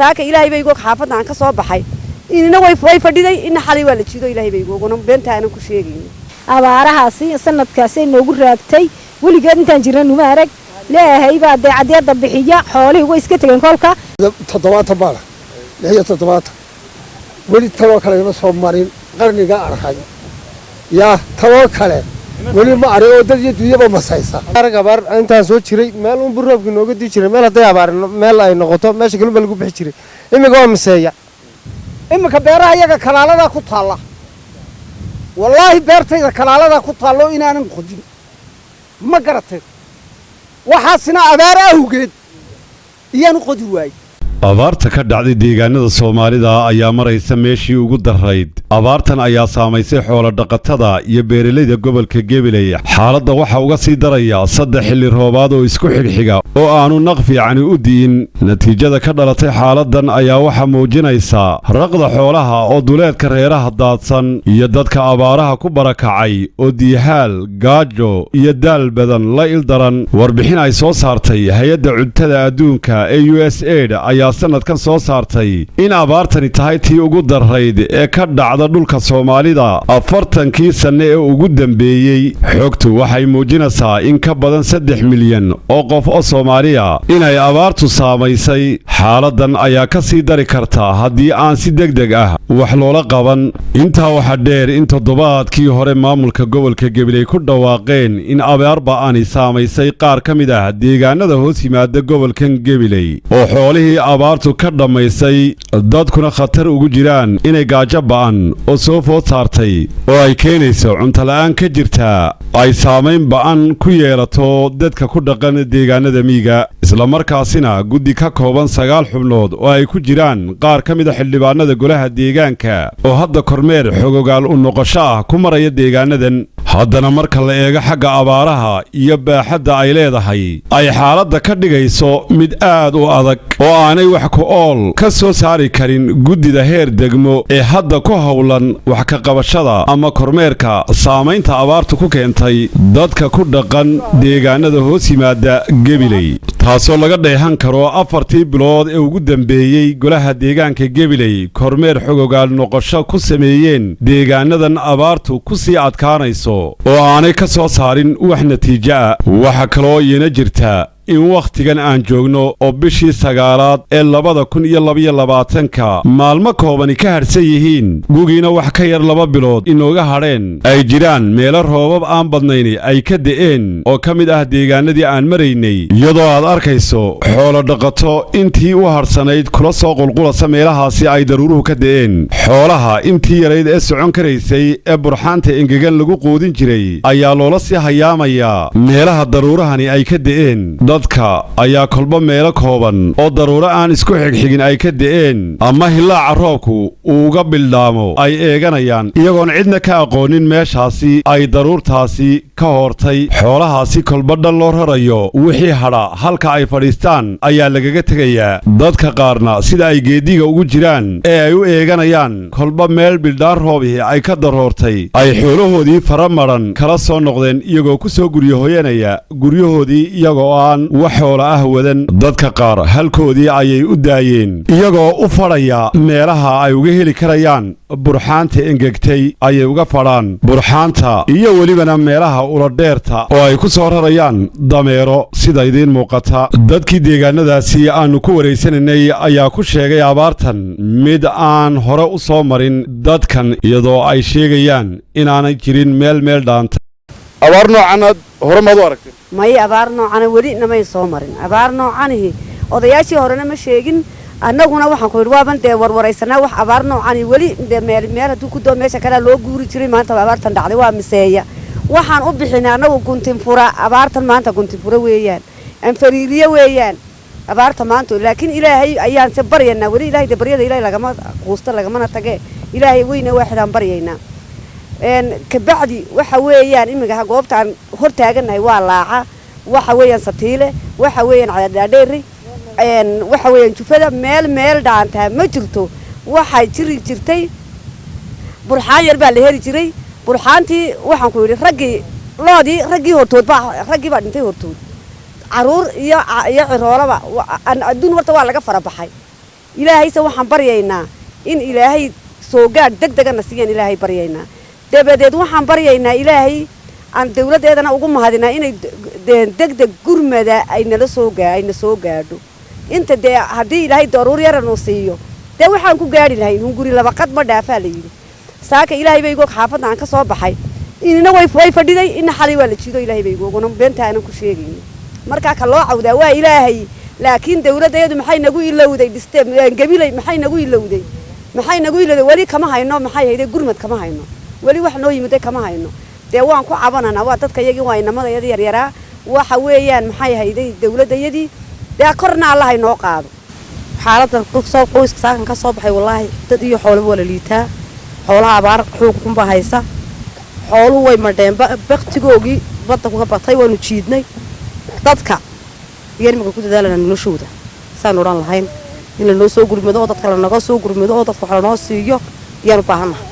saaka ilaahay bay igu xaafadda aan ka soo baxay inina way fadhiday in xalay waa la jiido ilaahay bay igu beenta aan ku sheegay abaarahaasi sanadkaasay noogu raagtay weligeed intaan jirnaa uma arag leeyahay baa daacadda bixiya xoolihii way iska tageen kolka 7 baala 7 weli talo kale ma soo marin qarniga arxay yaa talo kale weli ma arag oo dad iyo dunyaba masaysa arag abaar intaan soo jiray meel uun burroobkii nooga dii jiray meel haday abaar meel ay noqoto meesha galba lagu bixi jiray imiga waa maseeya imika beeraha iyaga kanaalada ku taala wallaahi beertayda kanaalada ku taalo inaanan qodin ma garatay waxaasina abaar awgeed iyaan qodi waay abaarta ka dhacday deegaanada Soomaalida ayaa maraysa meeshii ugu darayd abaartan ayaa saameysay xoolo dhaqatada iyo beeraleyda gobolka Gabiley xaaladda waxa uga sii daraya 3 xilli roobaad oo isku xigxiga oo aanu naq fiican u diin natiijada ka dhalatay xaaladdan ayaa waxa muujinaysa raqda xoolaha oo duleedka reeraha daadsan iyo dadka abaaraha ku barakacay oo diihaal gaajo iyo daal badan la ildaran warbixin ay soo saartay hay'adda cuntada adduunka ee USAID ayaa sanadkan soo saartay in abaartani tahay tii ugu darayd ee ka dhacda dhulka Soomaalida 40kii sano ee ugu dambeeyay xogtu waxay muujinaysaa in ka badan 3 milyan oo qof oo Soomaaliya inay abaartu saameysay xaaladdan ayaa ka sii dari karta haddii aan si degdeg ah wax loola qaban intaa waxa dheer in toddobaadkii hore maamulka gobolka Gabiley ku dhawaaqeen in abaar ba'ani saameysay qaar ka mid ah deegaanada hoos yimaada gobolkan Gabiley oo xoolihii abaartu ka dhamaysay dadkuna khatar ugu jiraan inay gaajo ba'an oo soo food saartay oo ay keenayso cunto la'aan ka jirta ay saameyn ba'an ku yeelato dadka ku dhaqan deegaanada miyiga isla markaasina guddi ka kooban 9 xubnood oo ay ku jiraan qaar ka mid ah xildhibaanada golaha deegaanka oo hadda kormeer xogogaal u noqosho ah ku maraya deegaanadan haddana marka la eego xagga abaaraha iyo baaxadda ay leedahay ay xaaladda ka dhigayso mid aad u adag oo aanay wax ku ool ka soo saari karin guddida heer degmo ee hadda ku howlan wax ka qabashada ama kormeerka saamaynta abaartu ku keentay dadka ku dhaqan deegaanada hoos yimaada Gabiley taasoo laga dheehan karo 4 bilood ee ugu dambeeyay golaha deegaanka Gabiley kormeer xogogaal noqosho ku sameeyeen deegaanadan abaartu ku sii adkaanayso oo aanay ka soo saarin wax natiijo ah waxa kaloo iyana jirta in waqtigan aan joogno oo bishii 9aad ee 2022 maalmo koobani ka harsan yihiin gugiina wax ka yar 2 bilood inooga hadheen ay jiraan meelo roobab aan badnayn ay ka da'een oo ka mid ah deegaanadii aan maraynay iyadoo aad arkayso xoolo dhaqato intii u harsanayd kula soo qulqulasa meelahaasi ay daruuruhu ka da'een xoolaha intii yarayd ee socon karaysay ee burxaanta engegan lagu quudin jiray ayaa loola sii hayaamayaa meelaha daruurahani ay ka da'een dadka ayaa kolba meelo kooban oo daruuro aan isku xigxigin ay ka da'een ama hilaaca roobku uu uga bildhaamo ay eeganayaan iyagoon cidna ka aqoonin meeshaasi ay daruurtaasi ka hortay xoolahaasi kolba dhan loo rarayo wixii hadha halka ay fadhiistaan ayaa lagaga tegayaa dadka qaarna sida ay geediga ugu jiraan ee ay u eeganayaan kolba meel bildhaan roobihii ay ka daroortay ay xoolahoodii fara madhan kala soo noqdeen iyagoo ku soo guryahoyanaya guryahoodii iyagoo aan wax xoolo ah wadan dadka qaar halkoodii ayay u daayeen iyagoo u fadhaya meelaha ay uga heli karayaan burxaanta engegtay ayay uga fadhaan burxaanta iyo welibana meelaha uladheerta oo ay ku soo rarayaan dameero sida idiin muuqata dadkii deegaanadaasi aanu ku waraysananay ayaa ku sheegay abaartan mid aan hore u soo marin dadkan iyadoo ay sheegayaan inaanay jirin meel dhaanta abaar noocan hore maad u aragtay may abaar noocan weli namay soo marin abaar noocanihi odayaashii horena ma sheegin annaguna waxaan ku yidhi waaban dee warwaraysanaa wax abaar noocan weli meel hadduu ku doo meesha kale loo guuri jiray maanta abaartan dhacday waa miseeya waxaan u bixinay annagu guntinfura abaartan maanta guntinfura weeyaan anfariiriye weeyaan abaarta maanta laakiin ilaahay ayaan se baryaynaa weli ilaahay baryada ilaahay lagama quusta lagamana tage ilaahay weyna waaxidaan baryaynaa kabacdi waxa weeyaan imiga goobtaan hor taaganahay waa laaca waxa weeyaan satiile waxa weeyaan cadadheeri waxa weeyaan jufada meel dhaantaa ma jirto waxay jirtay burxaan yar baa la heli jiray burxaantii waxaan ku yidhi raggii hortood baa dhintay hortood caruur iyo ciroolaba adduun horta waa laga fara baxay ilaahayse waxaan baryaynaa in ilaahay soo gaadh degdegana siiyaan ilaahay baryaynaa dabadeed waxaan baryaynaa ilaahay aan dawladdeedana ugu mahadinaa inay degdeg gurmada ayna soo gaadho inta dee haddii ilaahay daruur yaranu siiyo dee waxaan ku gaadhi lahayn un guri laba qad ma dhaafaa la yidhi saaka ilaahay bay igoog xaafadda aan ka soo baxay inina way fadhiday ina xalay waa la jiido ilaahay bay igooguna beenta aanan ku sheegaynin markaa ka loo cawdaa waa ilaahay laakiin dawladdeedu maxay nagu ilowday gabilay maxay nagu ilowday weli kama hayno maxay hayday gurmad kama hayno weli wax noo yimiday kama hayno dee waan ku cabananaa waa dadka yagii waa inamadayada yaryaraa waxa weeyaan maxay hayday dawladdayadii dee korna allahay noo qaado xaaladda qoyska saakan ka soo baxay wallaahi dad iyo xoolaba waa la liitaa xoolaha abaar xukunkunbaa haysa xooluhu way madheen baktigoogii badda kuga batay waanu jiidnay dadka iyo nimanka ku dadaalana noloshooda saan odhan lahayn in lanoo soo gurmado oo dadka lanaga soo gurmado oo dadka wax lanoo siiyo ayaanu baahannahay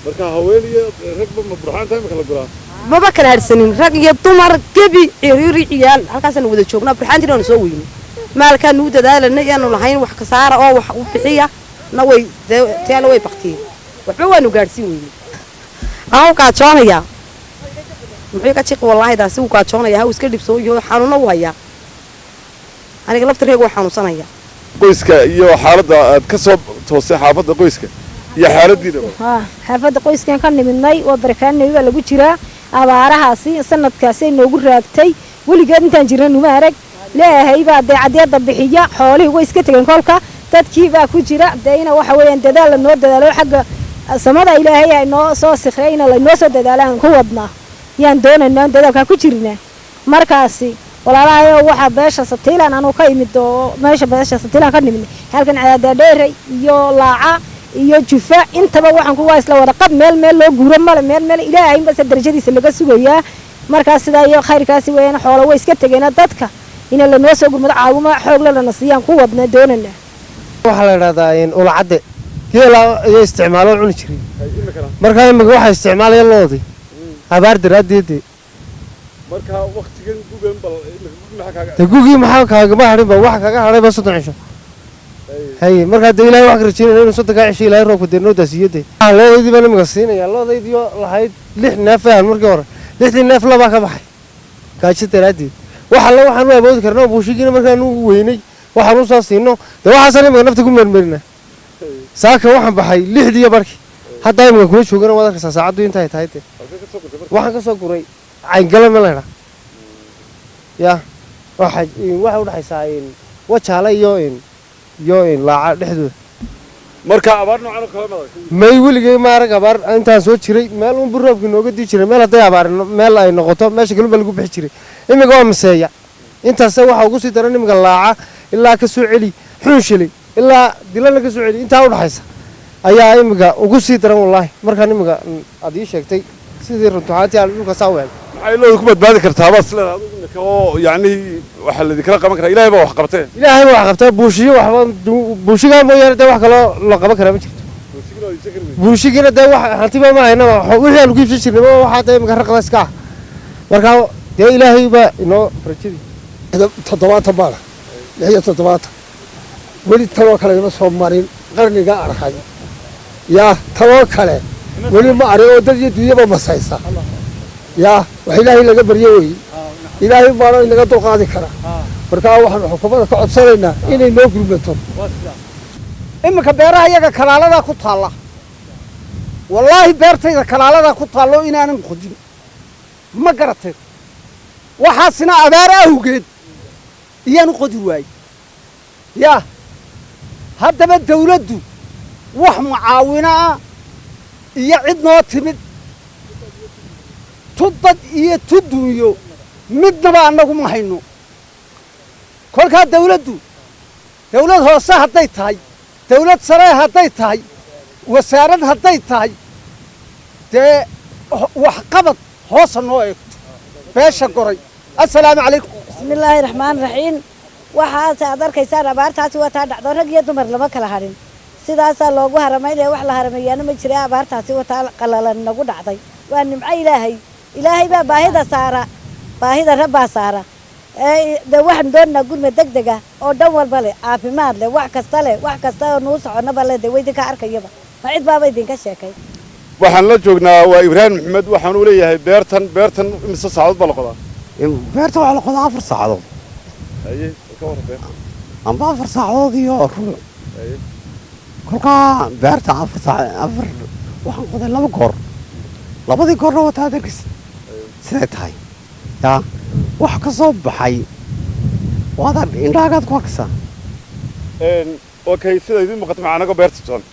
marka haween iyo ragba ma burxaanta imika la guraa maba kala harsanin rag iyo dumar gebi ciriiri ciyaal halkaasaan wada joognaa burxaantiina waanu soo weynay maalkaanu u dadaalanay yaanu lahayn wax ka saara oo wax u bixiya teana way baktiyeen waxba waanu gaadhsiin weynay aan u gaajoonayaa muxuu ka jiqi wallaahi daasi uu gaajoonayaa ha uu iska dhibsooyo xanuuna u hayaa aniga laftirkayga waa xanuunsanaya qoyska iyo xaaladda aad ka soo toosay xaafadda qoyska iyo xaaladdiina xaafadda qoyskan ka nimidnay oo barakaanay baa lagu jiraa abaarahaasi sanadkaasi noogu raagtay weligeed intaan jirna numa arag leeyahay baa dee cadeeda bixiya xoolihii way iska tageen kolka dadkii baa ku jira deena waxa weeyaan dadaal la noo dadaalo xagga samada ilaahay ay noo soo sikhreeyna la noo soo dadaalaan ku wadnaa yaan doonaynaa dadaalka ku jirna markaasi walaalahayo waxa beesha Satiilan aanu ka imid oo meesha beesha Satiilan ka nimid halkan cadaada dheeray iyo laaca iyo jufa intaba waxaan ku waa isla wada qad meel loo guuro meel ilaahay bas darajadiisa laga sugayaa markaas sidaa iyo khayrkaasi weeyna xoolo way iska tageena dadka in la noo soo gurmado caawimo xoog lana siiyaan ku wadna doonana waxa la yiraahdaa in ulacade geela ay isticmaalo cuni jiray markaa imika waxa isticmaalaya loodi abaar daraadeed marka waqtigan gugan bal gugi maxaa kaaga baarin ba wax kaga haray ba 3 cisho hay marka ilaahay wax ka rajeynaa inuu 3 cisho ilaahay roobka deeno daasiyade loodii baan imika siinaya loodii lahayd 6 neef aan markii hore 6 neef laba ka baxay kaaji daraadeed waxa la waxaan u awoodi karnaa buushigiina markaan uu weynay waxaan u soo siino de waxaan imika nafta ku meermeerina saaka waxaan baxay 6 iyo barkii hadda imika kuma joogana wadanka saacadu intay tahay waxaan ka soo guray عين قلم ملنا يا واحد dhaxaysaa in wajala iyo in laaca dhexdooda marka abaar noocan kala maday may wiligeey ma arag abaar intaan soo jiray meel un burroobki nooga dii jiray meel haday abaar meel ay noqoto meesha kalba lagu bixi jiray imiga waa maseeya intaas waxa ugu sii daran imiga laaca ilaa ka soo celi xunshili ilaa dilana ka soo celi inta u dhaxaysa ayaa imiga ugu sii daran wallahi markaan imiga adii sheegtay sidii runtaantii aan dhulka saaween maxay loo ku badbaadi kartaa bas la adigu oo yaani waxa la dikra qaban karaa ilaahay baa wax qabtay ilaahay wax qabtay buushiga mooyaan wax kale la qaban karaa ma jirto buushigina de wax hantiba ma hayna wixii aan ku iibsan jirnay waxa tay imika raqda iska marka de ilaahay baa inoo rajadi 7 baa 7 weli tawo kale ma soo marin qarniga arkay ya tawo kale weli ma ari oo dad iyo dunyaba masaysa ya wax ilaahay laga baryo way ilaahay baa inaga dulqaadi kara marka waxaan xukuumadda ka codsanaynaa inay noo gurmato imika beeraha iyaga kalaalada ku taala wallaahi beertayda kalaalada ku taalo inaanan qodin ma garatay waxaasina abaar awgeed iyaan qodi waay ya haddaba dawladdu wax mucaawina iyo cid noo timid tudad iyo tudunyo midnaba annagu ma hayno kolkaa dawlad hoose hadday tahay dawlad sare hadday tahay wasaarad hadday tahay dee wax qabad hoosa noo eegto beesha goray assalaamu calaykum bismillaahi raxmaani raxiim waxaas aad arkaysaan abaartaasi waa taa dhacdo rag iyo dumar lama kala hadhin sidaasaa loogu haramaynaya wax la harameeyaana ma jira abaartaasi wataa qalalan nagu dhacday waa nimco ilaahay baa baahida rabbaa saara de waxaan doonaa gurme degdeg ah oo dhan walba leh caafimaad leh wax kasta oo nuu soconaba leh de waydinka arkayaba ma cid baaba idinka sheekay waxaan la joognaa waa Ibraahim Maxamed waxaan u leeyahay beertan imise saacadood baa la qodaa beerta waxaa la qodaa 4 saacadood haye ka war beerta amba 4 saacadood iyo ruuc kolkaa beerta 4 saacadood waxaan qoday 2 goor labadii goorna wataa adeegis siday tahay yaa wax ka soo baxay wadan indhaagaad ku arkaysaa okay sida idin muuqata macnaga beerta toon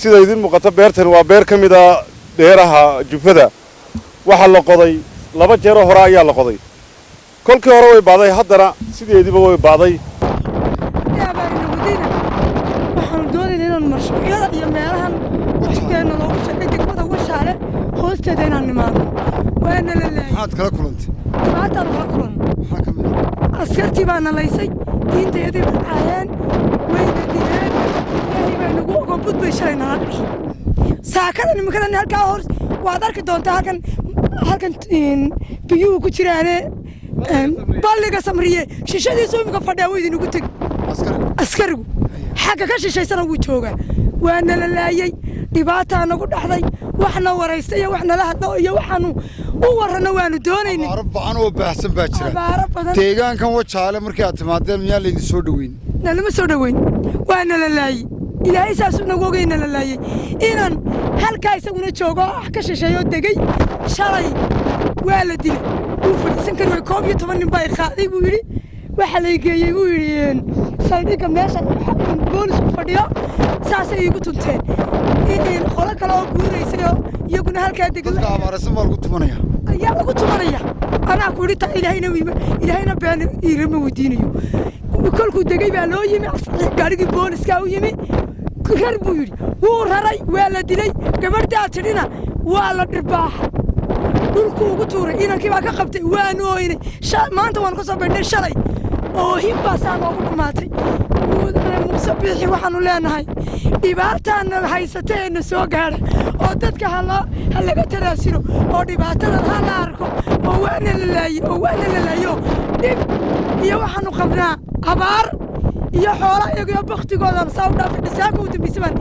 sida idin muuqata beertan waa beer ka mid ah dheeraha jufada waxa la qoday 2 jeer hore ayaa la qoday kolkii hore way baaday haddana sideediba way baaday waxaan doonaynaa inaan mashruucyada iyo meelahan waqtigeena loogu shaqeeyo degmada washaale hoosteeda inaan nimaadno waana la leeyahay maxaad kala kulantay dhibaataan kala kulanno maxaa ka mid ah askartii baa nalaysay diintayadii baa caayeen wayna dileen ilaahay baa nagu ogo bud bay shalay nala dhici saakada nimankadan halkaa hor waad arki doontaa halkan biyuhu ku jiraane balliga samriye shishadiisu imika fadhiya wuu idinugu tegi askarigu xagga ka shishaysana wuu joogaa waana la laayay dhibaataa nagu dhaxday waxna waraysta iyo wax nala hadlo iyo waxaanu u warrana waanu doonaynay abaaro bacan oo baahsan baa jira deegaankan wajaale markii aad timaadeen miyaa laydin soo dhoweyn nalama soo dhoweyn waana la laayay ilaahay saasuu nagu ogayna la laayay inaan halkaa isaguna joogo wax ka shisheeyoo degay shalay waa la dilay wuu fadhiisan kari way 11 nin baa qaaday buu yidhi waxa lay geeyey buu yidhi saldhigga meesha boolisku fadhiyo saasay iigu tunteen qolo kale oo guuraysayoo iyaguna halkaa degay dadka abaaraysan baa lagu tumanaya ayaa lagu tumanaya anaa ku yidhi taa ilaahayna been iilama weydiinayo kolkuu degay baa loo yimi gaarigii booliskaa u yimi rar buu yidhi wuu raray waa la dilay gabadhaa tidhina waa la dhirbaaxa dhulku ugu tuuray inankii baa ka qabtay waanu ooynay maanta waan ka soo baydhnay shalay oo hibbaasaa noogu dhammaatay muuse biixi waxaanu leenahay dhibaataana haysateenna soo gaadha oo dadka ha laga taraasiro oo dhibaatadan ha la arko oo waana la laayo dhib iyo waxaanu qabnaa abaar iyo xoola iyagiyo baktigoodan saa u dhaafay dhisaaka u dambaysa baan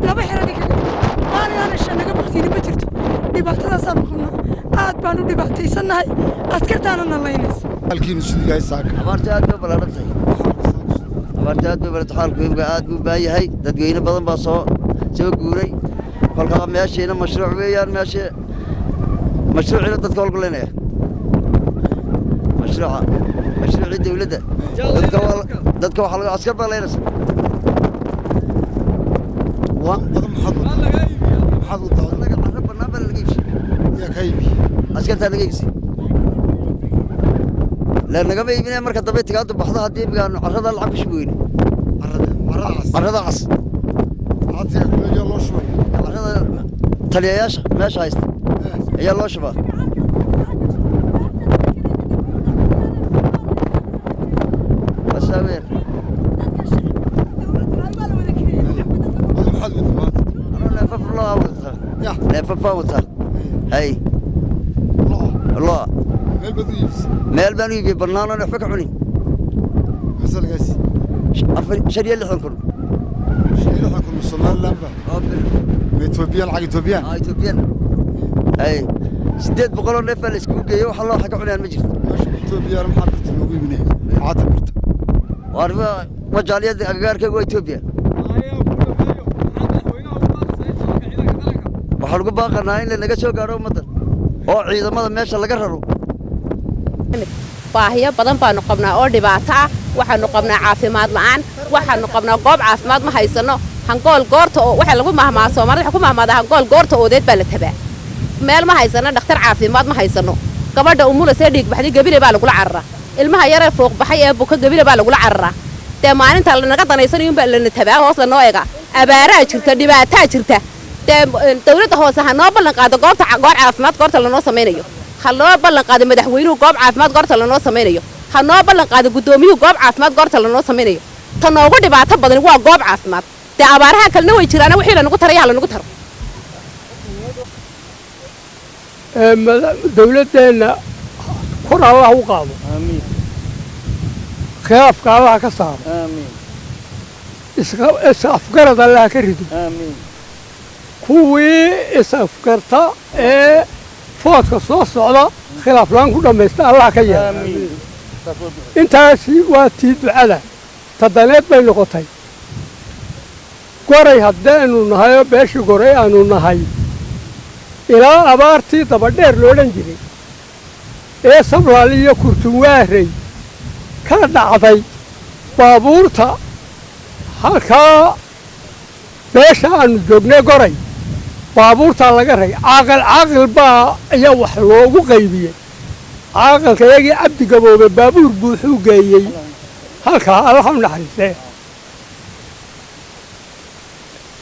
2 xeradii kaga maaligaana shanaga baktini ma jirto dhibaatadaasaanu qabnaa aad baan u dhibaataysannahay askartaana nalaynaysa halkiinu sidii yahay saaka abaarta aad bay balaarantahay xaalku aad buu baahan yahay dadweyne badan baa soo guuray kolkaa meeshiina mashruuc weeyaan mashruuciina dadka holguleynaya mashruucii dawladda dadka waxaa laga askar baa leynaysa maxaad u daaday carro bannaan baa laga iibsay yaa ka iibi askartaa laga iibsay nagama iibinaya marka dambe tigaadu baxdo haddii imigaanu carrada lacag ku shubi weyne carrada cas ayaa loo shubaya carrada taliyayaasha meesha haysta ayaa loo shubaa wasaaweer neefaf baan wataa hay meel baan u iibiyey bannaanoo waxba ka cunin masalagaasi 56 kun somaliland ba ma etoobiyaan lacag etoobiyaan etoobiyaan hay 800 oo neef baa la iskugu geeyey waxa loo xaga cunayaan ma jirto etoobiyaan maxaa birta loogu iibinaya maxaad birta waarba wajaaliyada agagaarkayga waa etoobiya waxaa lagu baaqanaa in lanaga soo gaadho ummaddan oo ciidamada meesha laga raro baahiyo badan baanu qabnaa oo dhibaato ah waxaanu qabnaa caafimaad la'aan waxaanu qabnaa goob caafimaad ma haysano hangool goorta oo waxa lagu mahmaa Soomaalida waxa ku mahmaada hangool goorta oodeed baa la tabaa meel ma haysano dhakhtar caafimaad ma haysano gabadha umula see dhiig baxday gabile baa lagu cararaa ilmaha yar ee fooq baxay ee buka gabile baa lagu cararaa de maalinta la naga danaysanayo baa la tabaa hoos la noo eega abaaraa jirta dhibaataa jirta de dawladda hoose ha noo ballan qaado goobta goob caafimaad goorta la noo sameeyo ha loo ballan qaado madaxweynuhu goob caafimaad goorta la noo sameeyo ha noo ballan qaado gudoomiyuhu goob caafimaad goorta la noo sameeyo ta noogu dhibaato badan waa goob caafimaad de abaaraha kalena way jiraan wixii la nagu tarayaa la nagu taro dawladdeena kor Allah u qaado khilaafka allaha ka saaro is-afgarad allaha ka rido kuwii is-afgarta ee foodka soo socda khilaaf laan ku dhammaysta allaha ka yeela intaasi waa tii ducada tadaneed bay noqotay goray haddaynu nahay oo beeshii goray aanu nahay ilaa abaartii dabadheer loodhan jiray ee sablaal iyo kurtunwaarey ka dhacday baabuurta halkaa beesha aanu joognay goray baabuurtaa laga ray caaqil baa ayaa wax loogu qaybiyey caaqilka iyagii cabdi gaboobe baabuur buuxuu geeyey halkaa allaha u naxariistee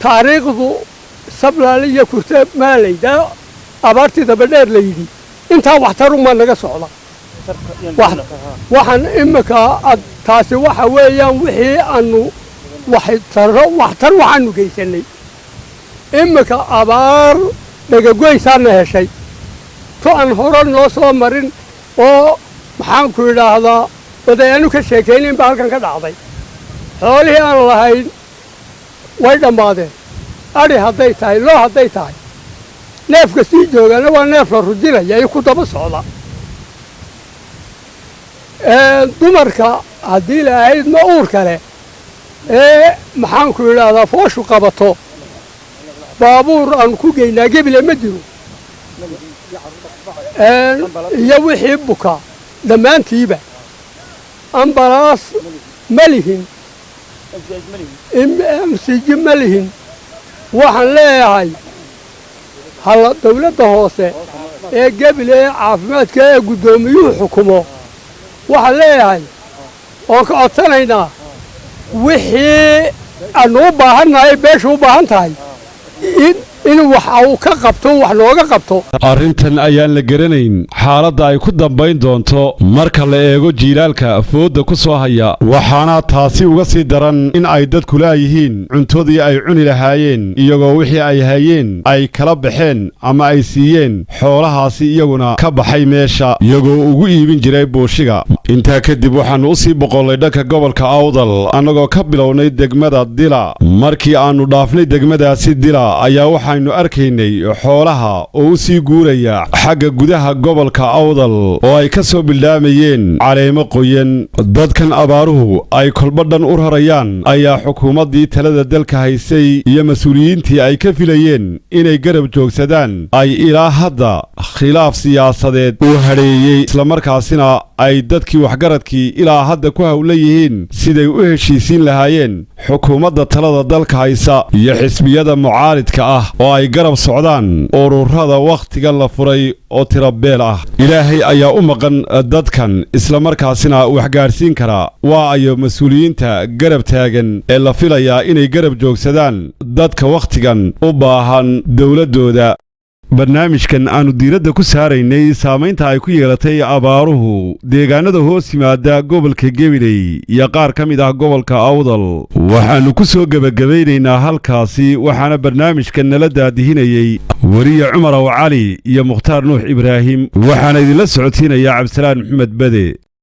taariikhdu sablaal iyo kurte maalayda abaartii dabadheer la yidhi intaa waxtarumaa naga socda waxaan iminka taasi waxa weeyaan wixii aanu waxtar waxaanu geysanay iminka abaar dhagagoysaana heshay to aan hore noo soo marin oo maxaanku idhaahdaa odayaanu ka sheekaynayn baa halkan ka dhacday xoolihii aan lahayn way dhammaadeen adhi hadday tahay loo hadday tahay neefka sii joogaana waa neef la rujinaya iyo ku daba socda dumarka haddii la ahayd ma uur kale ee maxaanku idhaahdaa fooshu qabato baabuur aanu ku geynaa gebile ma jiro iyo wixii buka dhammaantiiba ambalaas ma lihin msiji ma lihin waxaan leeyahay dawladda hoose ee gebile ee caafimaadka ee guddoomiyuhu xukumo waxaan leeyahay oon ka codsanaynaa wixii aanu u baahannahay beeshu u baahan tahay in wax uu ka qabto wax nooga qabto arrintan ayaan la garanayn xaaladda ay ku dambayn doonto marka la eego jiilaalka foodda ku soo haya waxaana taasi uga sii daran in ay dadku laayihiin cuntadii ay cuni lahaayeen iyagoo wixii ay hayeen ay kala baxeen ama ay siiyeen xoolahaasi iyaguna ka baxay meesha iyagoo ugu iibin jiray buushiga intaa kadib waxaannu u sii boqollay dhanka gobolka awdal annagoo ka bilownay degmada dila markii aannu dhaafnay degmadaasi dila ayaa waxaynu arkaynay xoolaha oo u sii guuraya xagga gudaha gobolka awdal oo ay ka soo bildhaamayeen caleemo qoyan dadkan abaaruhu ay kolba dhan u rarayaan ayaa xukuumaddii talada dalka haysay iyo mas-uuliyiintii ay ka filayeen inay garab joogsadaan ay ilaa hadda khilaaf siyaasadeed uu hadheeyey islamarkaasina ay dadkii waxgaradkii ilaa hadda ku hawlan yihiin siday u heshiisiin lahaayeen xukuumadda talada dalka haysa iyo xisbiyada mucaaridka ah oo ay garab socdaan ururada wakhtigan la furay oo tirabeel ah ilaahay ayaa u maqan dadkan islamarkaasina waxgaadhsiin kara waa ayo mas-uuliyiinta garab taagan ee la filayaa inay garab joogsadaan dadka wakhtigan u baahan dowladdooda barnaamijkan aannu diiradda ku saaraynay saamaynta ay ku yeelatay abaaruhu deegaanada hoos yimaada gobolka gabiley iyo qaar ka mid ah gobolka awdal waxaannu ku soo gebagabaynaynaa halkaasi waxaana barnaamijkan nala daadihinayey weriye cumar aw cali iyo mukhtaar nuux ibraahim waxaana idinla socodsiinayaa cabdisalaan maxamed bade